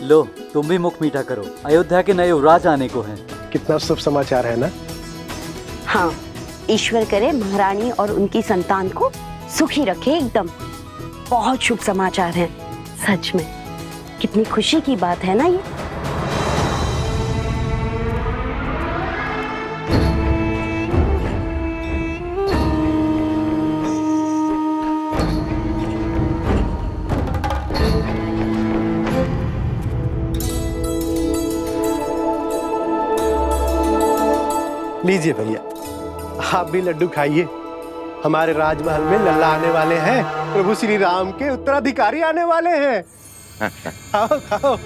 लो तुम भी मुख मीठा करो, अयोध्या के नए युवराज आने को हैं। कितना शुभ समाचार है ना। हाँ, ईश्वर करे महारानी और उनकी संतान को सुखी रखे एकदम। बहुत शुभ समाचार है सच में। कितनी खुशी की बात है ना ये। लीजिए भैया, आप भी लड्डू खाइए। हमारे राजमहल में लल्ला आने वाले हैं, प्रभु श्री राम के उत्तराधिकारी आने वाले हैं। खाओ खाओ।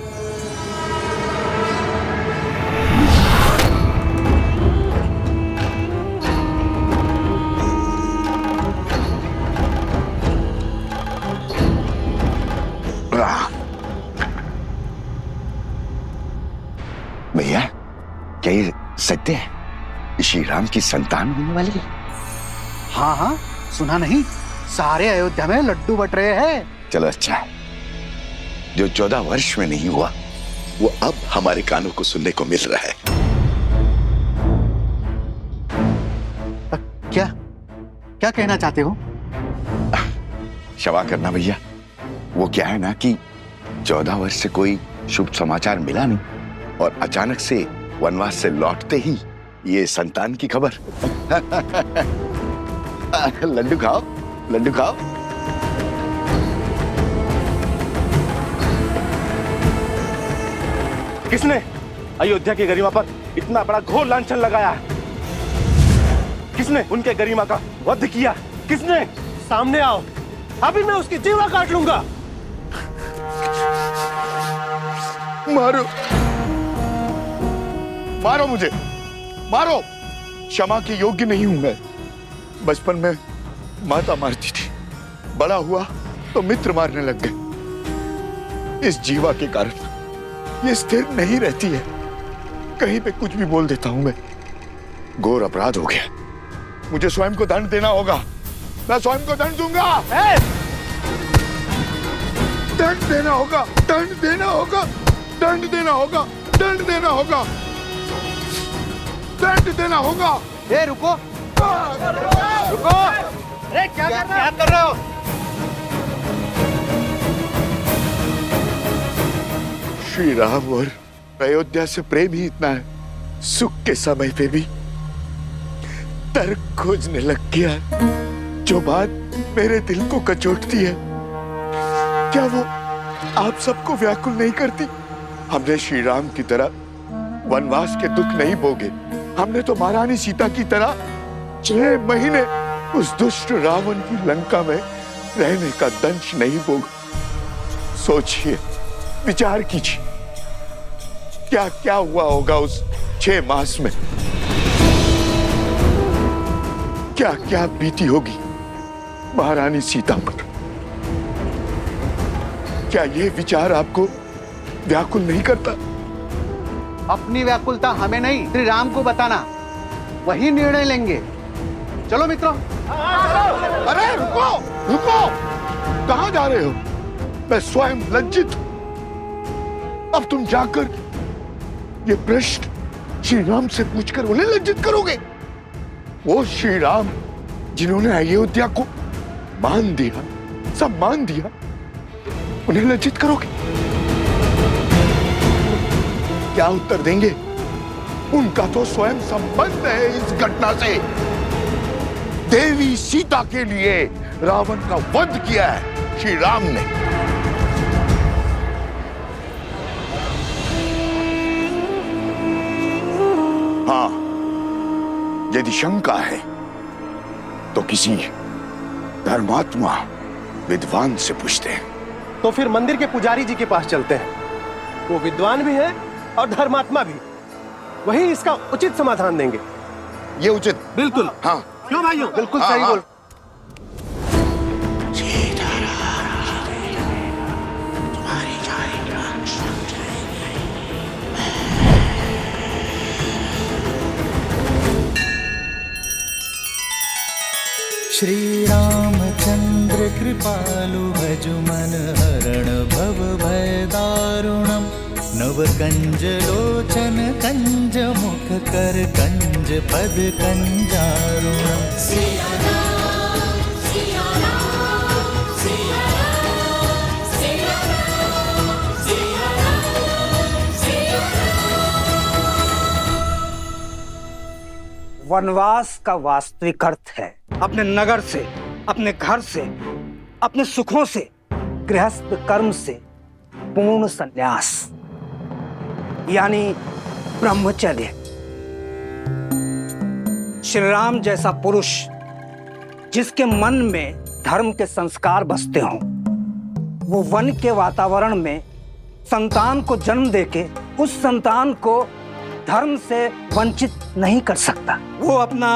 भैया, क्या ये सत्य है? श्री राम की संतान होने वाली है? हाँ हाँ, सुना नहीं? सारे अयोध्या में लड्डू बट रहे हैं। चलो अच्छा है। जो 14 वर्ष में नहीं हुआ वो अब हमारे कानों को सुनने को मिल रहा है। क्या क्या कहना चाहते हो? क्षमा करना भैया, वो क्या है ना कि 14 वर्ष से कोई शुभ समाचार मिला नहीं और अचानक से वनवास से लौटते ही ये संतान की खबर। लड्डू खाओ, लड्डू खाओ। किसने अयोध्या की गरिमा पर इतना बड़ा घोर लांछन लगाया है? किसने उनके गरिमा का वध किया? किसने? सामने आओ, अभी मैं उसकी जीवा काट लूंगा। मारो, मारो मुझे, मारो। क्षमा के योग्य नहीं हूं मैं। बचपन में माता मारती थी, बड़ा हुआ तो मित्र मारने लग गए। इस जीवा के कारण ये स्थिर नहीं रहती है, कहीं पे कुछ भी बोल देता हूं मैं। घोर अपराध हो गया, मुझे स्वयं को दंड देना होगा। मैं स्वयं को दंड दूंगा। दंड देना होगा, दंड देना होगा, दंड देना होगा, दंड देना होगा, दंड देना होगा। ए रुको, रुको। अरे क्या कर रहे हो? श्री राम और अयोध्या से प्रेम ही इतना है, सुख के समय पे भी तर्क खोजने लग गया, जो बात मेरे दिल को कचोटती है। क्या वो आप सबको व्याकुल नहीं करती? हमने श्री राम की तरह वनवास के दुख नहीं भोगे। हमने तो महारानी सीता की तरह 6 महीने उस दुष्ट रावण की लंका में रहने का दंश नहीं भोगा। सोचिए, विचार कीजिए, क्या क्या हुआ होगा उस 6 मास में। क्या क्या बीती होगी महारानी सीता पर। क्या ये विचार आपको व्याकुल नहीं करता? अपनी व्याकुलता हमें नहीं, श्री राम को बताना, वही निर्णय लेंगे। चलो मित्रों। अरे रुको, रुको, कहां जा रहे हो? मैं स्वयं लज्जित हूं। अब तुम जाकर ये प्रश्न श्री राम से पूछकर उन्हें लज्जित करोगे? वो श्री राम जिन्होंने अयोध्या को मान दिया, सम्मान दिया, उन्हें लज्जित करोगे? क्या उत्तर देंगे? उनका तो स्वयं संबंध है इस घटना से। देवी सीता के लिए रावण का वध किया है श्री राम ने। हाँ, यदि शंका है तो किसी धर्मात्मा विद्वान से पूछते हैं। तो फिर मंदिर के पुजारी जी के पास चलते हैं, वो विद्वान भी है और धर्मात्मा भी। वही इसका उचित समाधान देंगे। ये उचित? बिल्कुल। हाँ, क्यों भाइयों? बिल्कुल हाँ, सही हाँ। बोल। श्री रामचंद्र कृपालु भजु मन हरण भव भय दारुणम्। नव कंज लोचन कंज मुख कर कंज पद कंजारुण। वनवास का वास्तविक अर्थ है अपने नगर से, अपने घर से, अपने सुखों से, गृहस्थ कर्म से पूर्ण संन्यास, यानी ब्रह्मचर्य। श्री राम जैसा पुरुष जिसके मन में धर्म के संस्कार बसते हों, वो वन के वातावरण में संतान को जन्म देके उस संतान को धर्म से वंचित नहीं कर सकता, वो अपना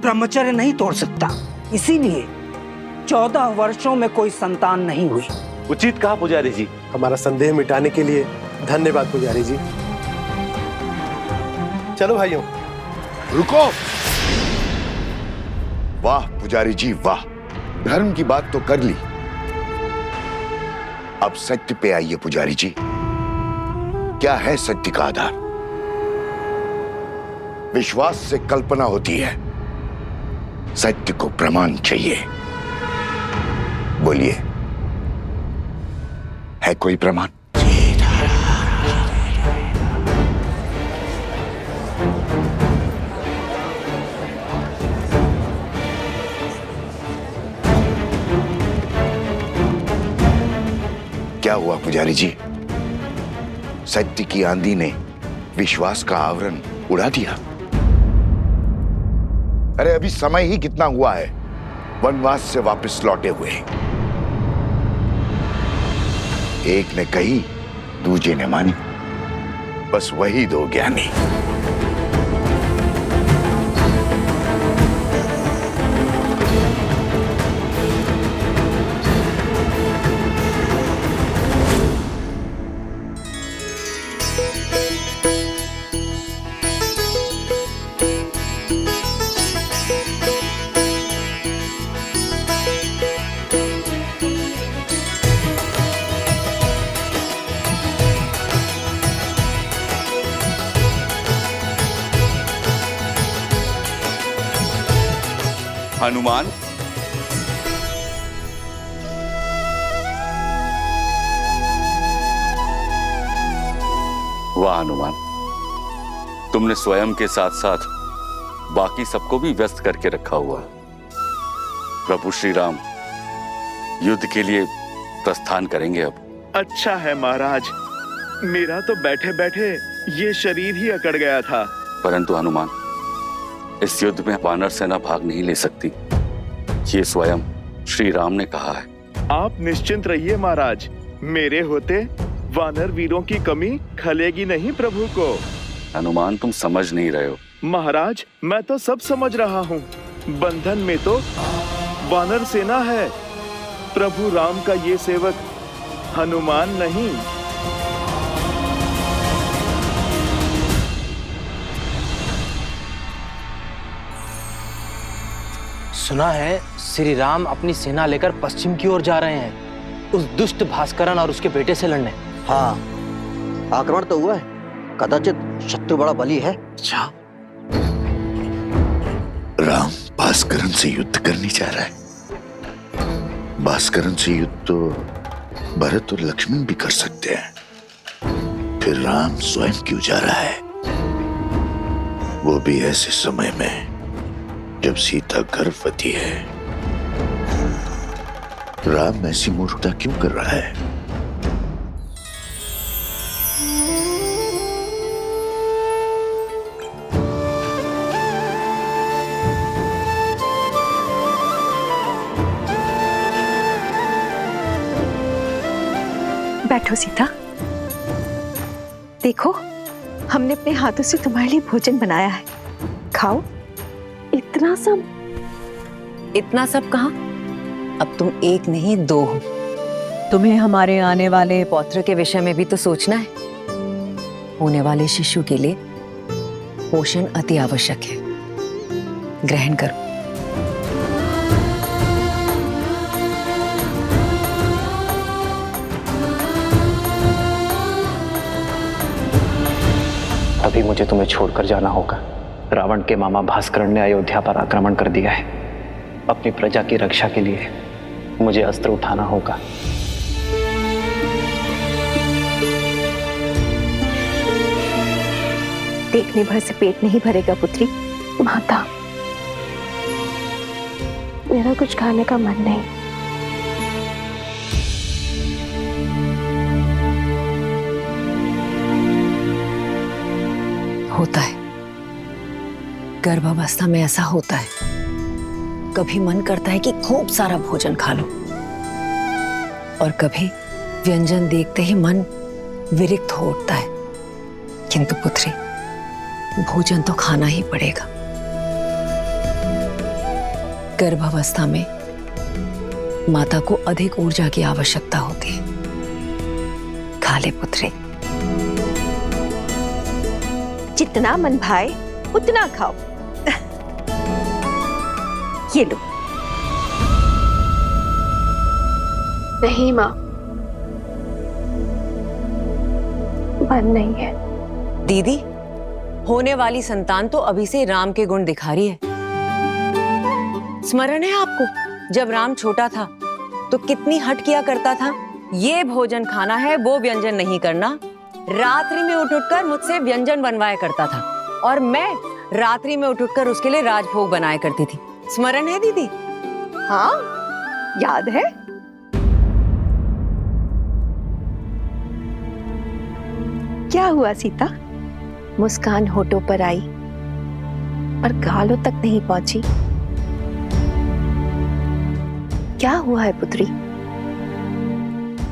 ब्रह्मचर्य नहीं तोड़ सकता। इसीलिए 14 वर्षों में कोई संतान नहीं हुई। उचित कहा पुजारी जी। हमारा संदेह मिटाने के लिए धन्यवाद पुजारी जी। चलो भाइयों। रुको। वाह पुजारी जी वाह, धर्म की बात तो कर ली, अब सत्य पे आइए पुजारी जी। क्या है सत्य का आधार? विश्वास से कल्पना होती है, सत्य को प्रमाण चाहिए। बोलिए, है कोई प्रमाण? क्या हुआ पुजारी जी? सत्य की आंधी ने विश्वास का आवरण उड़ा दिया। अरे अभी समय ही कितना हुआ है वनवास से वापस लौटे हुए। एक ने कही, दूजे ने मानी, बस वही दो ज्ञानी। हनुमान, वाह हनुमान, तुमने स्वयं के साथ साथ बाकी सबको भी व्यस्त करके रखा हुआ। प्रभु श्री राम युद्ध के लिए प्रस्थान करेंगे अब। अच्छा है महाराज, मेरा तो बैठे बैठे ये शरीर ही अकड़ गया था। परंतु हनुमान, इस युद्ध में वानर सेना भाग नहीं ले सकती, ये स्वयं श्री राम ने कहा है। आप निश्चिंत रहिए महाराज, मेरे होते वानर वीरों की कमी खलेगी नहीं प्रभु को। हनुमान, तुम समझ नहीं रहे हो। महाराज, मैं तो सब समझ रहा हूँ। बंधन में तो वानर सेना है, प्रभु राम का ये सेवक हनुमान नहीं। सुना है श्री राम अपनी सेना लेकर पश्चिम की ओर जा रहे हैं, उस दुष्ट भास्करन और उसके बेटे से लड़ने। हाँ, आक्रमण तो हुआ है, कदाचित शत्रु बड़ा बली है। अच्छा, राम भास्करन से युद्ध करने जा रहा है। भास्करन से युद्ध तो भरत और लक्ष्मण भी कर सकते हैं, फिर राम स्वयं क्यों जा रहा है? वो भी ऐसे समय में जब सीता गर्भवती है। राम ऐसी मूर्खता क्यों कर रहा है? बैठो सीता, देखो हमने अपने हाथों से तुम्हारे लिए भोजन बनाया है, खाओ। इतना सब? इतना सब कहाँ, अब तुम एक नहीं दो हो। तुम्हें हमारे आने वाले पौत्र के विषय में भी तो सोचना है। होने वाले शिशु के लिए पोषण अति आवश्यक है, ग्रहण करो। मुझे तुम्हें छोड़कर जाना होगा। रावण के मामा भास्करण ने अयोध्या पर आक्रमण कर दिया है। अपनी प्रजा की रक्षा के लिए मुझे अस्त्र उठाना होगा। देखने भर से पेट नहीं भरेगा पुत्री। माता, मेरा कुछ खाने का मन नहीं। होता है, गर्भावस्था में ऐसा होता है। कभी मन करता है कि खूब सारा भोजन खा लो, और कभी व्यंजन देखते ही मन विरक्त हो उठता है। किंतु पुत्री, भोजन तो खाना ही पड़ेगा। गर्भावस्था में माता को अधिक ऊर्जा की आवश्यकता होती है। खा ले पुत्री। जितना मन भाए उतना खाओ। ये लो। नहीं माँ, मन नहीं है। दीदी, होने वाली संतान तो अभी से राम के गुण दिखा रही है। स्मरण है आपको, जब राम छोटा था तो कितनी हट किया करता था। ये भोजन खाना है, वो व्यंजन नहीं करना। रात्रि में उठ कर मुझसे व्यंजन बनवाया करता था, और मैं रात्रि में उठ कर उसके लिए राजभोग बनाया करती थी। स्मरण है दीदी? हाँ, याद है। क्या हुआ सीता? मुस्कान होठों पर आई पर गालों तक नहीं पहुंची। क्या हुआ है पुत्री?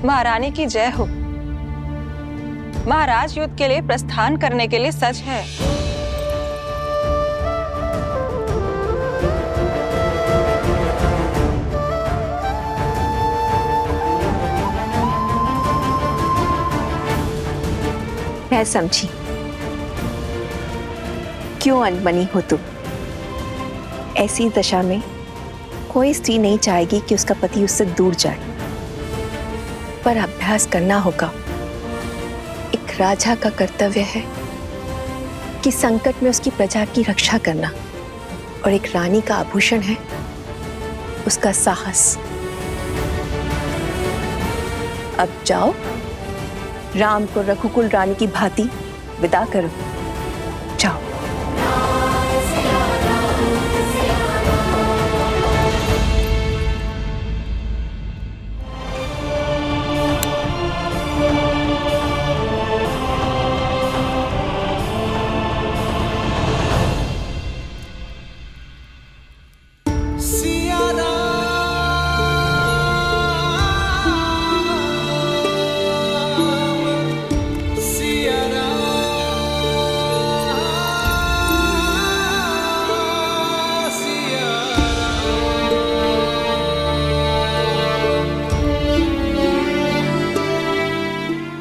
महारानी की जय हो। महाराज युद्ध के लिए प्रस्थान करने के लिए सच है। मैं समझी क्यों अनबनी हो तुम। ऐसी दशा में कोई स्त्री नहीं चाहेगी कि उसका पति उससे दूर जाए, पर अभ्यास करना होगा। एक राजा का कर्तव्य है कि संकट में उसकी प्रजा की रक्षा करना, और एक रानी का आभूषण है उसका साहस। अब जाओ, राम को रघुकुल रानी की भांति विदा करो। जाओ।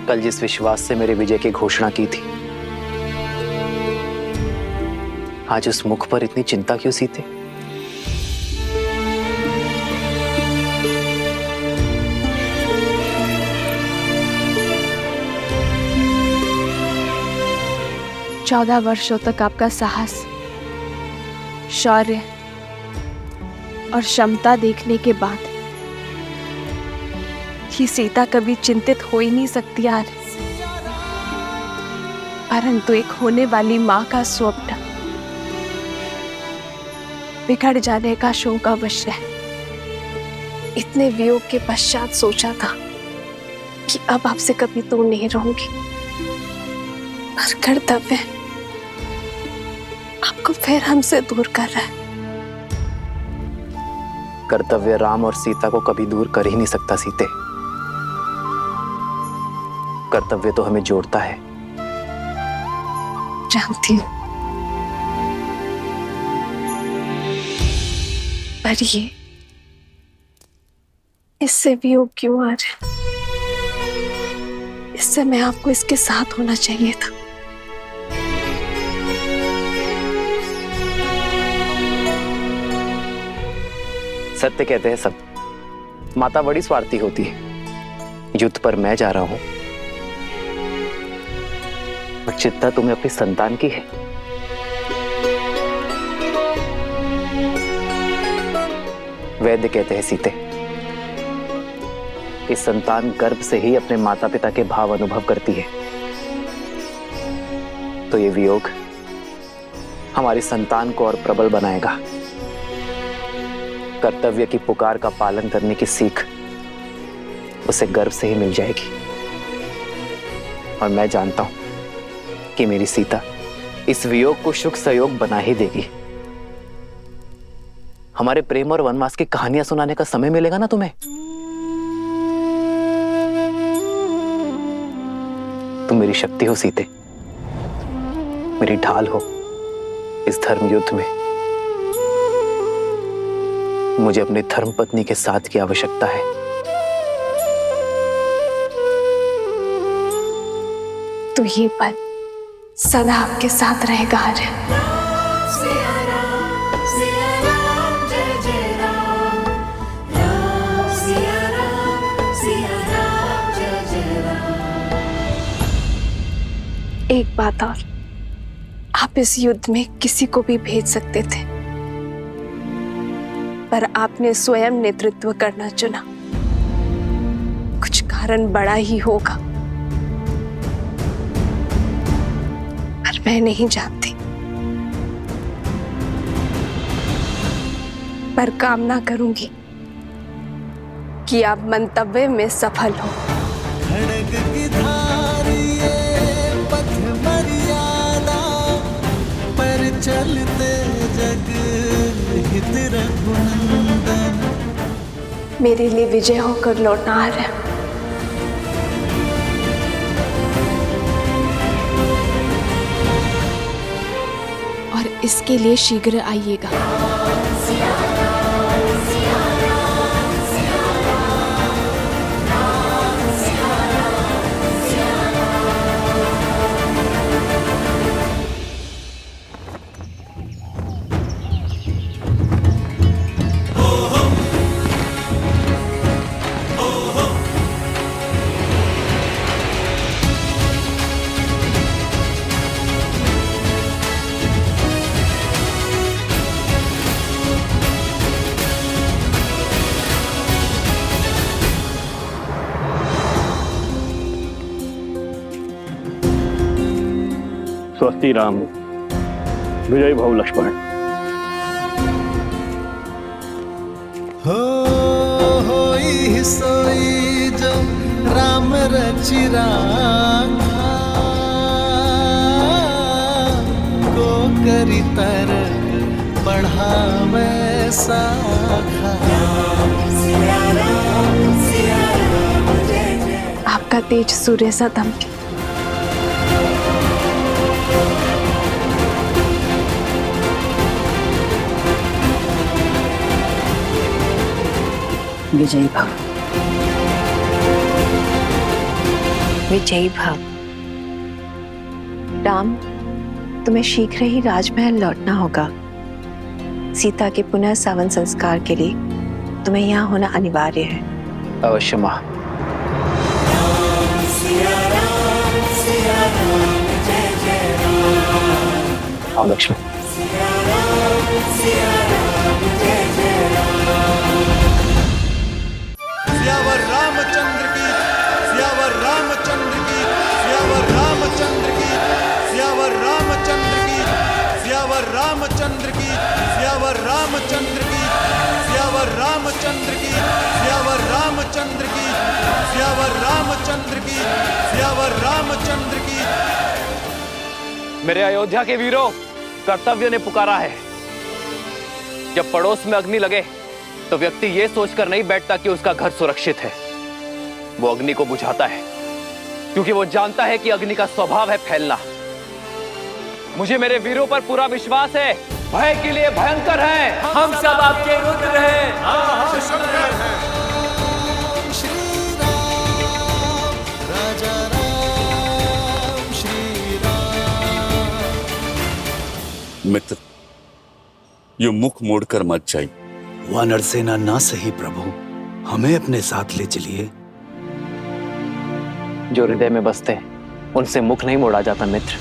कल जिस विश्वास से मेरे विजय की घोषणा की थी, आज उस मुख पर इतनी चिंता क्यों सीते? चौदह वर्षों तक आपका साहस, शौर्य और क्षमता देखने के बाद ही सीता कभी चिंतित हो ही नहीं सकती यार। परंतु एक होने वाली माँ का स्वप्न बिगड़ जाने का शोक अवश्य है। इतने वियोग के पश्चात सोचा था कि अब आपसे कभी दूर नहीं रहूंगी, पर कर्तव्य आपको फिर हमसे दूर कर रहा है। कर्तव्य राम और सीता को कभी दूर कर ही नहीं सकता सीते। कर्तव्य तो हमें जोड़ता है। जानती हूँ, पर ये इससे वियोग क्यों आ रहा है? इस समय आपको इसके साथ होना चाहिए था। सत्य कहते हैं सब। माता बड़ी स्वार्थी होती है। युद्ध पर मैं जा रहा हूं, और चिंता तुम्हें अपनी संतान की है। वैद्य कहते हैं सीते, कि संतान गर्भ से ही अपने माता पिता के भाव अनुभव करती है। तो ये वियोग हमारी संतान को और प्रबल बनाएगा। कर्तव्य की पुकार का पालन करने की सीख उसे गर्भ से ही मिल जाएगी। और मैं जानता हूं कि मेरी सीता इस वियोग को सुख सहयोग बना ही देगी। हमारे प्रेम और वनवास की कहानियां सुनाने का समय मिलेगा ना तुम्हें? तुम मेरी शक्ति हो सीते, मेरी ढाल हो इस धर्म युद्ध में। मुझे अपनी धर्म पत्नी के साथ की आवश्यकता है। तो ये पल सदा आपके साथ रहेगा आर्य। एक बात और, आप इस युद्ध में किसी को भी भेज सकते थे, पर आपने स्वयं नेतृत्व करना चुना। कुछ कारण बड़ा ही होगा, पर मैं नहीं जानती। पर कामना करूंगी कि आप मंतव्य में सफल हो। खड़ग की धार ये पथ मर्यादा, पर चलते जग हित रघुनंदन। मेरे लिए विजय होकर लौटना आ रहा है। और इसके लिए शीघ्र आइएगा। स्वस्ति राम, विजय भव लक्ष्मण। होई सोई जो राम रचि राखा, को करी तर बढ़ावे साखा। आपका तेज सूर्य सा दमके। विजयी भव। विजयी भव। राम, तुम्हें शीघ्र ही राजमहल लौटना होगा। सीता के पुनः सावन संस्कार के लिए तुम्हें यहाँ होना अनिवार्य है। अवश्य मां। आओ लक्ष्मण। सियावर रामचंद्र की, सियावर रामचंद्र की, सियावर रामचंद्र की, सियावर रामचंद्र की, सियावर रामचंद्र की, सियावर रामचंद्र की, सियावर रामचंद्र की, सियावर रामचंद्र की, सियावर रामचंद्र की, सियावर रामचंद्र की। मेरे अयोध्या के वीरों, कर्तव्य ने पुकारा है। जब पड़ोस में अग्नि लगे तो व्यक्ति यह सोचकर नहीं बैठता कि उसका घर सुरक्षित है। वो अग्नि को बुझाता है, क्योंकि वो जानता है कि अग्नि का स्वभाव है फैलना। मुझे मेरे वीरों पर पूरा विश्वास है। भय के लिए भयंकर है, हम सब आपके रुद्र हैं। मित्र, ये मुख मोड़कर मत जाइए। वानर सेना ना सही प्रभु, हमें अपने साथ ले चलिए। जो हृदय में बसते हैं उनसे मुख नहीं मोड़ा जाता मित्र।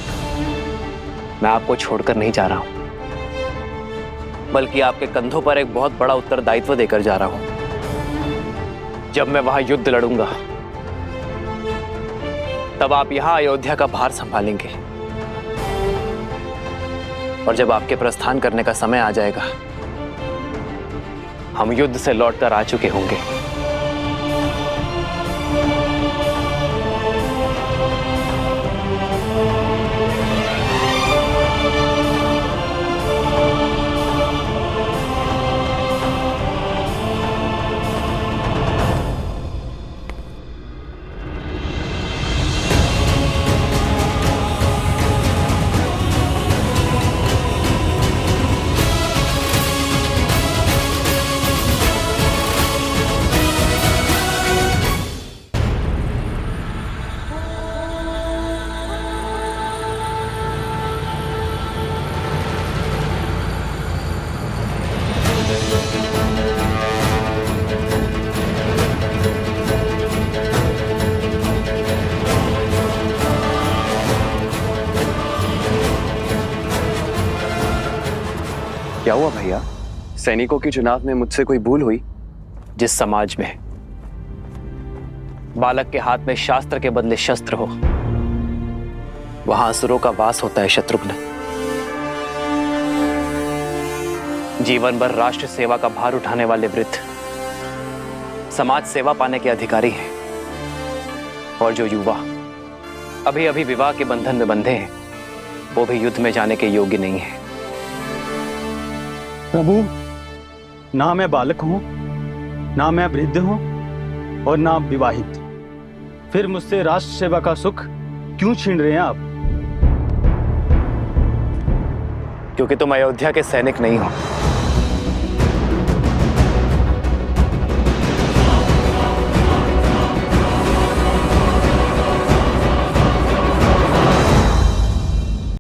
मैं आपको छोड़कर नहीं जा रहा हूं, बल्कि आपके कंधों पर एक बहुत बड़ा उत्तरदायित्व देकर जा रहा हूं। जब मैं वहां युद्ध लड़ूंगा, तब आप यहां अयोध्या का भार संभालेंगे, और जब आपके प्रस्थान करने का समय आ जाएगा, हम युद्ध से लौटकर आ चुके होंगे। क्या हुआ भैया? सैनिकों के चुनाव में मुझसे कोई भूल हुई? जिस समाज में बालक के हाथ में शास्त्र के बदले शस्त्र हो, वहां असुरों का वास होता है शत्रुघ्न। जीवन भर राष्ट्र सेवा का भार उठाने वाले वृद्ध समाज सेवा पाने के अधिकारी हैं, और जो युवा अभी अभी विवाह के बंधन में बंधे हैं, वो भी युद्ध में जाने के योग्य नहीं है। प्रभु, ना मैं बालक हूं, ना मैं वृद्ध हूं, और ना विवाहित। फिर मुझसे राष्ट्र सेवा का सुख क्यों छीन रहे हैं आप? क्योंकि तुम अयोध्या के सैनिक नहीं हो।